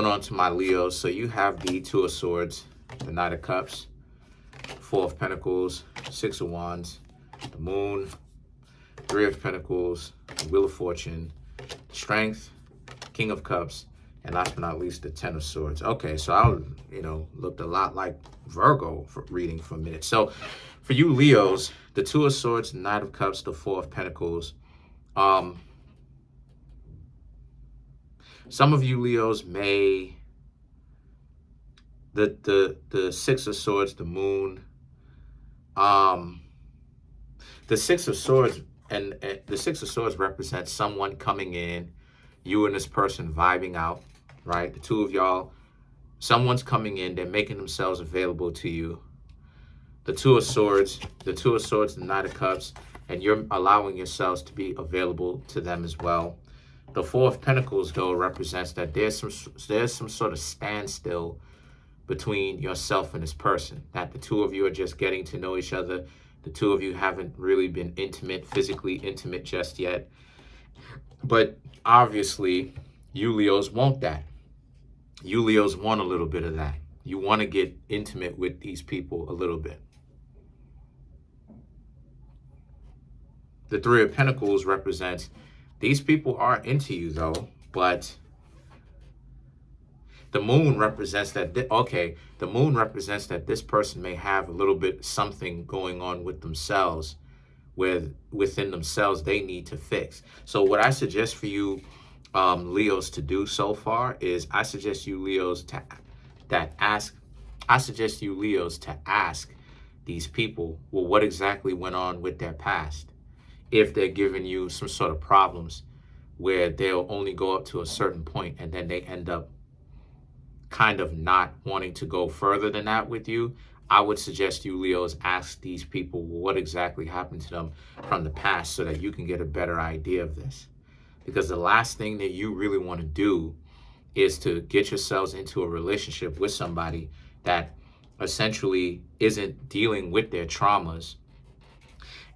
Going on to my Leos. So you have the Two of Swords, the Knight of Cups, Four of Pentacles, Six of Wands, the Moon, Three of Pentacles, the Wheel of Fortune, Strength, King of Cups, and last but not least, the Ten of Swords. Okay, so I, looked a lot like Virgo for reading for a minute. So for you Leos, the Two of Swords, the Knight of Cups, the Four of Pentacles. Some of you Leos may, the Six of Swords, the Moon, the Six of Swords, and the Six of Swords represents someone coming in, you and this person vibing out, right? The two of y'all, someone's coming in, they're making themselves available to you. The Two of Swords, the Knight of Cups, and you're allowing yourselves to be available to them as well. The Four of Pentacles, though, represents that there's some sort of standstill between yourself and this person, that the two of you are just getting to know each other. The two of you haven't really been intimate, physically intimate just yet. But obviously, you Leos want that. You Leos want a little bit of that. You want to get intimate with these people a little bit. The Three of Pentacles represents these people are into you, though, but the Moon represents that, the Moon represents that this person may have a little bit something going on with themselves, within themselves they need to fix. So what I suggest for you Leos to do so far is I suggest you Leos to ask these people, well, what exactly went on with their past? If they're giving you some sort of problems where they'll only go up to a certain point and then they end up kind of not wanting to go further than that with you, I would suggest you Leos ask these people what exactly happened to them from the past so that you can get a better idea of this. Because the last thing that you really want to do is to get yourselves into a relationship with somebody that essentially isn't dealing with their traumas.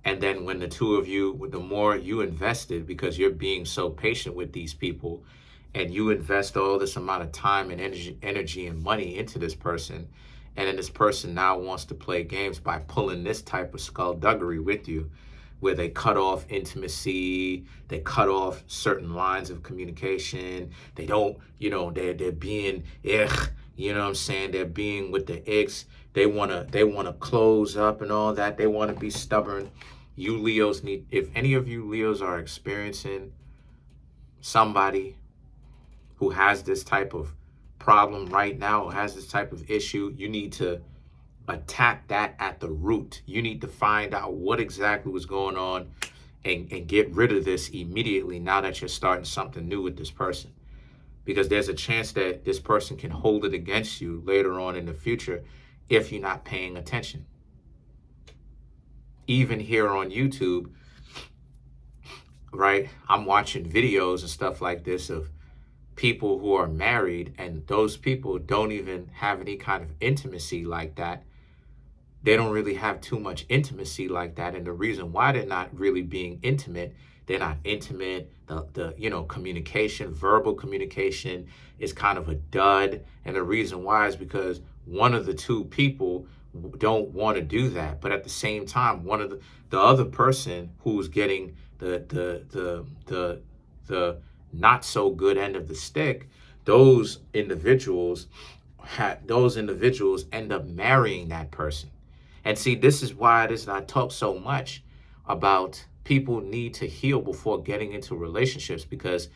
And then when the two of you, the more you invested, because you're being so patient with these people, and you invest all this amount of time and energy and money into this person, and then this person now wants to play games by pulling this type of skullduggery with you, where they cut off intimacy, they cut off certain lines of communication, they don't, they're being, you know what I'm saying, they're being with the icks, they wanna close up and all that, they wanna be stubborn. You Leos need, if any of you Leos are experiencing somebody who has this type of problem right now, or has this type of issue, you need to attack that at the root. You need to find out what exactly was going on and get rid of this immediately now that you're starting something new with this person. Because there's a chance that this person can hold it against you later on in the future if you're not paying attention. Even here on YouTube, right, I'm watching videos and stuff like this of people who are married, and those people don't even have any kind of intimacy like that. They don't really have too much intimacy like that. And the reason why they're not really being intimate, they're not intimate, the communication, verbal communication is kind of a dud. And the reason why is because one of the two people don't want to do that. But at the same time, one of the other person who's getting the not so good end of the stick, those individuals end up marrying that person. And see, this is why it is that I talk so much about people need to heal before getting into relationships, because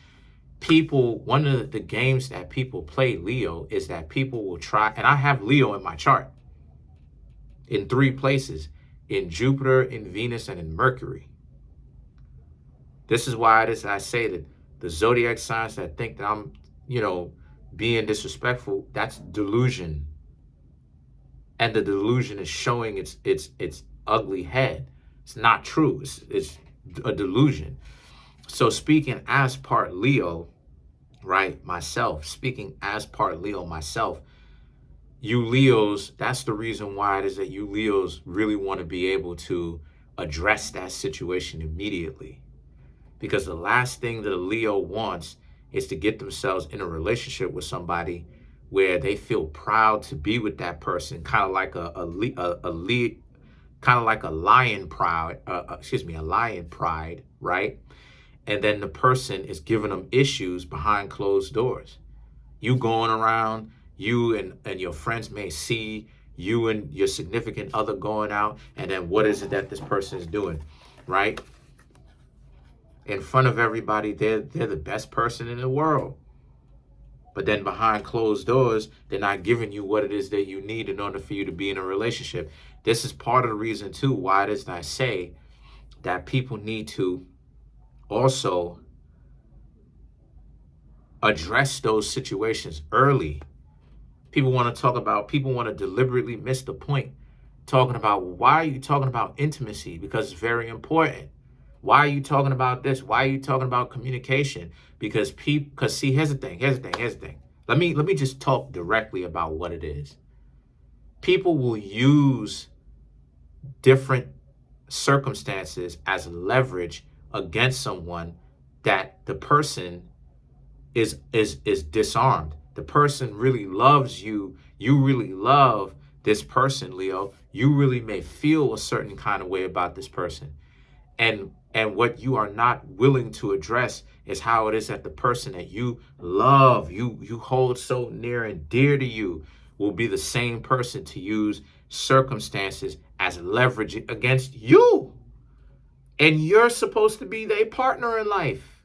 one of the games that people play, Leo, is that people will try, and I have Leo in my chart in 3 places, in Jupiter, in Venus, and in Mercury. This is why it is that I say that the zodiac signs that think that I'm, being disrespectful, that's delusion. And the delusion is showing its ugly head. It's not true. It's a delusion. So speaking as part Leo, right, speaking as part Leo myself, you Leos, that's the reason why it is that you Leos really want to be able to address that situation immediately. Because the last thing that a Leo wants is to get themselves in a relationship with somebody where they feel proud to be with that person, kind of like kind of like a lion pride, a lion pride, right? And then the person is giving them issues behind closed doors. You going around, you and your friends may see you and your significant other going out, and then what is it that this person is doing, right? In front of everybody, they're the best person in the world. But then behind closed doors, they're not giving you what it is that you need in order for you to be in a relationship. This is part of the reason, too, why it is that I say that people need to also address those situations early. People want to deliberately miss the point, talking about, why are you talking about intimacy? Because it's very important. Why are you talking about this? Why are you talking about communication? Because see, here's the thing. Let me just talk directly about what it is. People will use different circumstances as leverage against someone that the person is disarmed. The person really loves you. You really love this person, Leo. You really may feel a certain kind of way about this person. And what you are not willing to address is how it is that the person that you love, you hold so near and dear to you, will be the same person to use circumstances as leverage against you. And you're supposed to be their partner in life.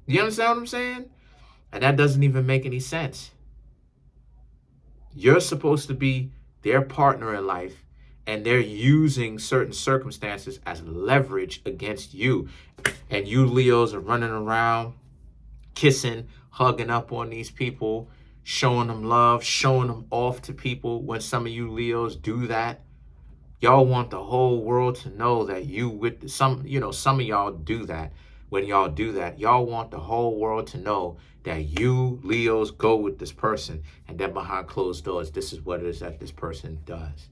You understand what I'm saying? And that doesn't even make any sense. You're supposed to be their partner in life, and they're using certain circumstances as leverage against you. And you Leos are running around, kissing, hugging up on these people, showing them love, showing them off to people. When some of you Leos do that, y'all want the whole world to know that you with some of y'all do that. When y'all do that, y'all want the whole world to know that you Leos go with this person, and then behind closed doors, this is what it is that this person does.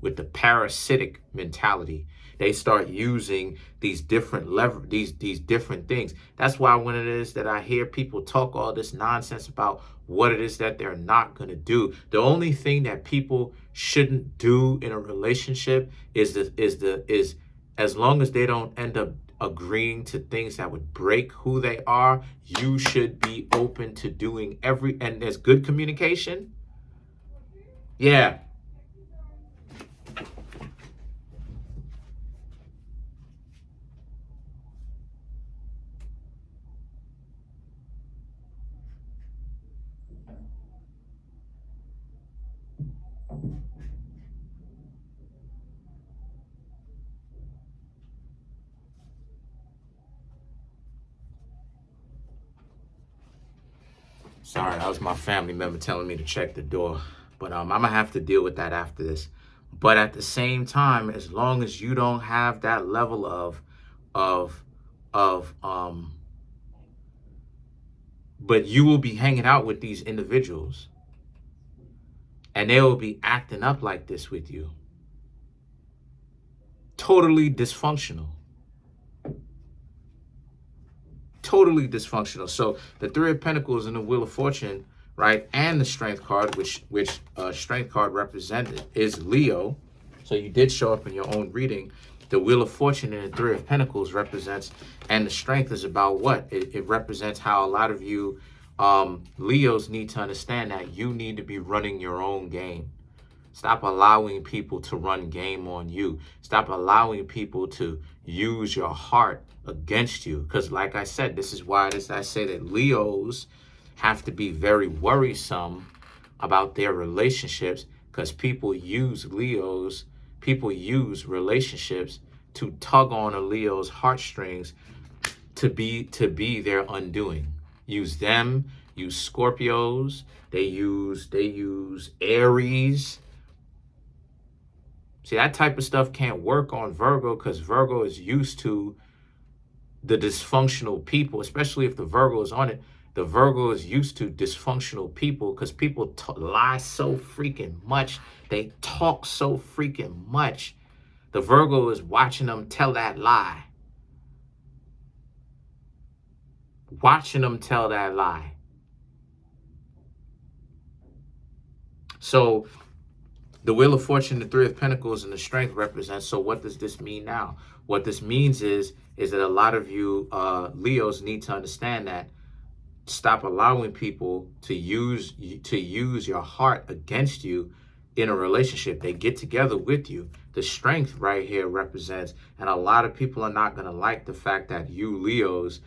With the parasitic mentality, they start using these different these different things. That's why when it is that I hear people talk all this nonsense about what it is that they're not going to do, the only thing that people shouldn't do in a relationship is as long as they don't end up agreeing to things that would break who they are, you should be open to doing and there's good communication. Yeah. Sorry, that was my family member telling me to check the door. But I'm gonna have to deal with that after this. But at the same time, as long as you don't have that level of but you will be hanging out with these individuals, and they will be acting up like this with you. Totally dysfunctional. Totally dysfunctional. So the Three of Pentacles and the Wheel of Fortune, right, and the Strength card, which Strength card represented is Leo. So you did show up in your own reading. The Wheel of Fortune and the Three of Pentacles represents, and the Strength is about what? It represents how a lot of you Leos need to understand that you need to be running your own game. Stop allowing people to run game on you. Stop allowing people to use your heart against you. Because like I said, this is why I say that Leos have to be very worrisome about their relationships, because people use relationships to tug on a Leo's heartstrings to be their undoing. Use them, use Scorpios, they use Aries. See, that type of stuff can't work on Virgo, because Virgo is used to the dysfunctional people, especially if the Virgo is on it. The Virgo is used to dysfunctional people because people lie so freaking much. They talk so freaking much. The Virgo is watching them tell that lie. Watching them tell that lie. So the Wheel of Fortune, the Three of Pentacles, and the Strength represents. So what does this mean now? What this means is that a lot of you Leos need to understand that. Stop allowing people to use your heart against you in a relationship. They get together with you. The Strength right here represents, and a lot of people are not going to like the fact that you Leos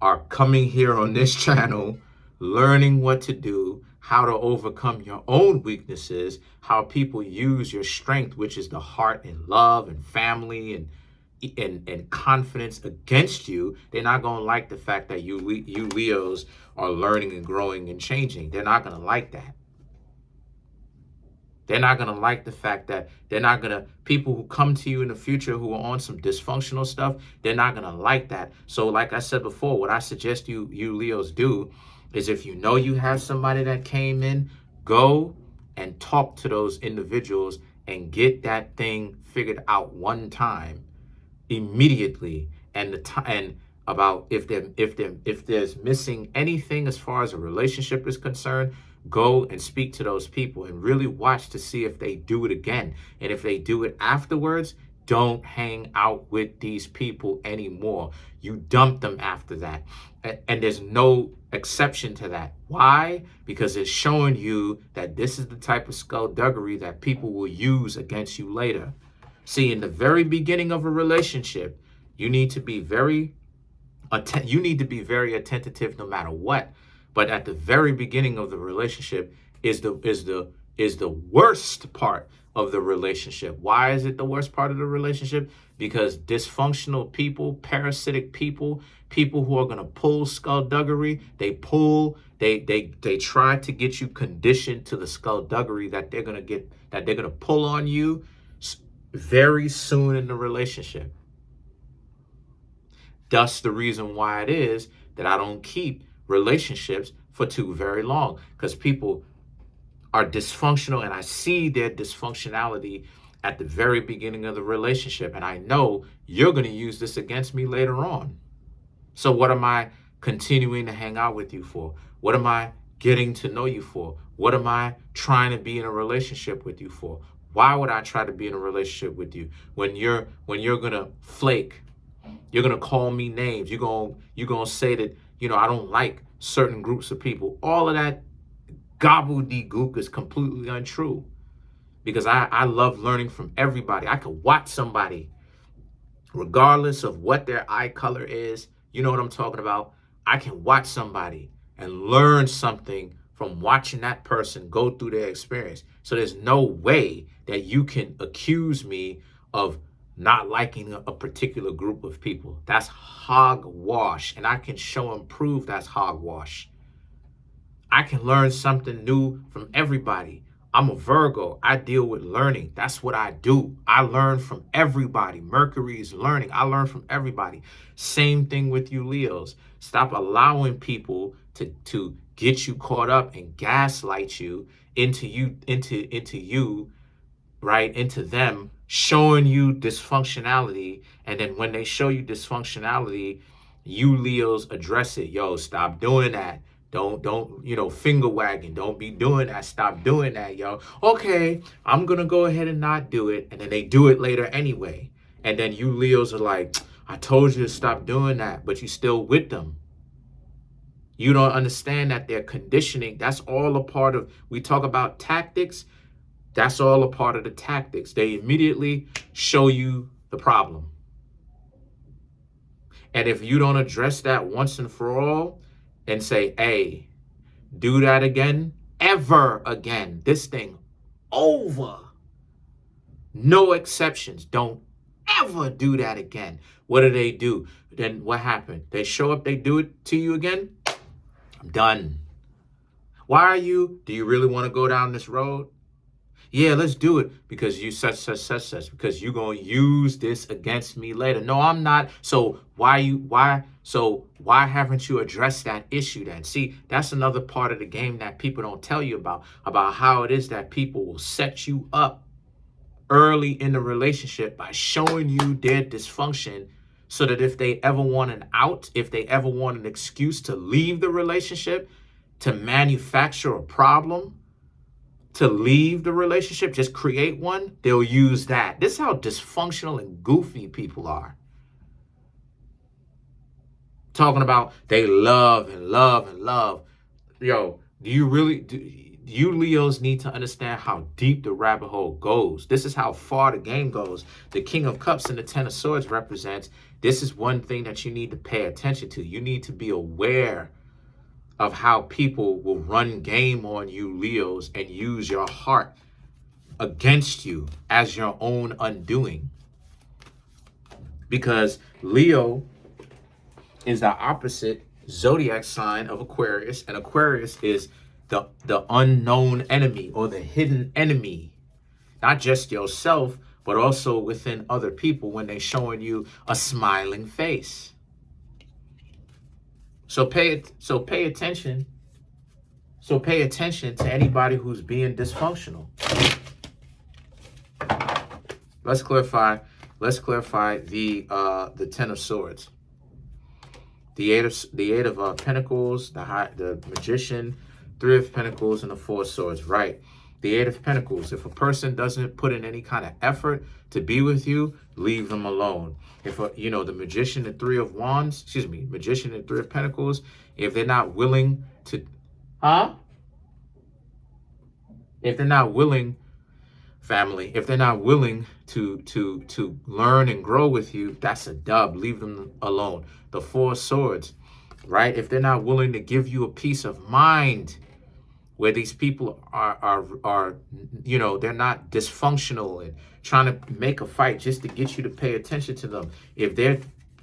are coming here on this channel, learning what to do, how to overcome your own weaknesses, how people use your strength, which is the heart and love and family and confidence against you. They're not going to like the fact that you Leos are learning and growing and changing. They're not going to like that. They're not going to like the fact that people who come to you in the future who are on some dysfunctional stuff, they're not going to like that. So like I said before, what I suggest you Leos do is, if you know you have somebody that came in, go and talk to those individuals and get that thing figured out one time, immediately. And about if there's missing anything as far as a relationship is concerned, go and speak to those people and really watch to see if they do it again. And if they do it afterwards, don't hang out with these people anymore. You dump them after that. And there's no exception to that. Why? Because it's showing you that this is the type of skullduggery that people will use against you later. See, in the very beginning of a relationship, you need to be very attentive no matter what. But at the very beginning of the relationship is the worst part of the relationship. Why is it the worst part of the relationship? Because dysfunctional people, parasitic people, people who are going to pull skullduggery, they try to get you conditioned to the skullduggery that they're going to pull on you very soon in the relationship. That's the reason why it is that I don't keep relationships for too very long, because people are dysfunctional and I see their dysfunctionality at the very beginning of the relationship, and I know you're going to use this against me later on. So what am I continuing to hang out with you for? What am I getting to know you for? What am I trying to be in a relationship with you for? Why would I try to be in a relationship with you when you're going to flake? You're going to call me names. You're going to say that, I don't like certain groups of people. All of that gobbledygook is completely untrue, because I love learning from everybody. I could watch somebody, regardless of what their eye color is. You know what I'm talking about? I can watch somebody and learn something from watching that person go through their experience. So there's no way that you can accuse me of not liking a particular group of people. That's hogwash. And I can show and prove that's hogwash. I can learn something new from everybody. I'm a Virgo. I deal with learning. That's what I do. I learn from everybody. Mercury is learning. I learn from everybody. Same thing with you Leos. Stop allowing people to get you caught up and gaslight you into them, showing you dysfunctionality. And then when they show you dysfunctionality, you Leos address it. Yo, stop doing that. Don't, finger wagging. Don't be doing that. Stop doing that, yo. Okay, I'm going to go ahead and not do it. And then they do it later anyway. And then you Leos are like, I told you to stop doing that, but you still with them. You don't understand that they're conditioning. That's all a part of, we talk about tactics. That's all a part of the tactics. They immediately show you the problem. And if you don't address that once and for all and say, hey, do that again, ever again, this thing over. No exceptions. Don't ever do that again. What do? Then what happened? They show up, they do it to you again. I'm done. Do you really want to go down this road? Yeah, let's do it because you such, because you're going to use this against me later. No, I'm not. So why haven't you addressed that issue then? See, that's another part of the game that people don't tell you about how it is that people will set you up early in the relationship by showing you their dysfunction, so that if they ever want an out, if they ever want an excuse to leave the relationship, to manufacture a problem, to leave the relationship, just create one, they'll use that. This is how dysfunctional and goofy people are. Talking about they love and love and love. Yo, you Leos need to understand how deep the rabbit hole goes. This is how far the game goes. The King of Cups and the Ten of Swords represents, this is one thing that you need to pay attention to. You need to be aware of how people will run game on you, Leos, and use your heart against you as your own undoing. Because Leo is the opposite zodiac sign of Aquarius, and Aquarius is the unknown enemy or the hidden enemy, not just yourself, but also within other people when they're showing you a smiling face. So pay attention. So pay attention to anybody who's being dysfunctional. Let's clarify the Ten of Swords. The eight of Pentacles, the Magician, Three of Pentacles, and the Four of Swords. Right. The Eight of Pentacles. If a person doesn't put in any kind of effort to be with you, leave them alone. If the Magician and Three of Wands, Magician and Three of Pentacles, if they're not willing to, if they're not willing, family, if they're not willing to learn and grow with you, that's a dub. Leave them alone. The Four of Swords, right? If they're not willing to give you a peace of mind, where these people are they're not dysfunctional and trying to make a fight just to get you to pay attention to them. If they're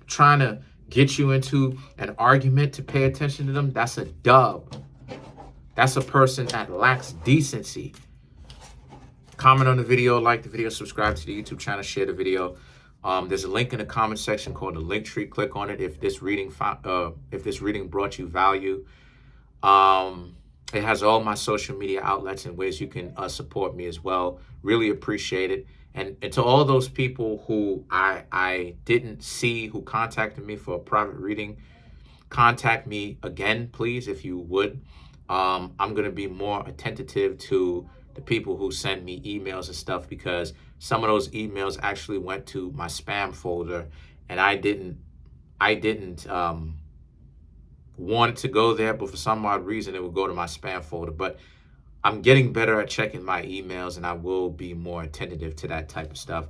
trying to get you into an argument to pay attention to them, that's a dub. That's a person that lacks decency. Comment on the video, like the video, subscribe to the YouTube channel, share the video. There's a link in the comment section called the link tree. Click on it if this reading brought you value. It has all my social media outlets and ways you can support me as well. Really appreciate it. And to all those people who I didn't see who contacted me for a private reading, contact me again, please, if you would. I'm going to be more attentive to the people who send me emails and stuff, because some of those emails actually went to my spam folder, and I didn't want it to go there, but for some odd reason it would go to my spam folder. But I'm getting better at checking my emails, and I will be more attentive to that type of stuff.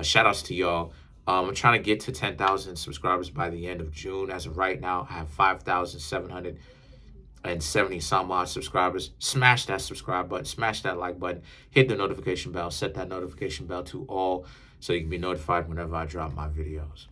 Shout outs to y'all. I'm trying to get to 10,000 subscribers by the end of June. As of right now, I have 5,770 some odd subscribers. Smash that subscribe button, smash that like button, hit the notification bell, set that notification bell to all so you can be notified whenever I drop my videos.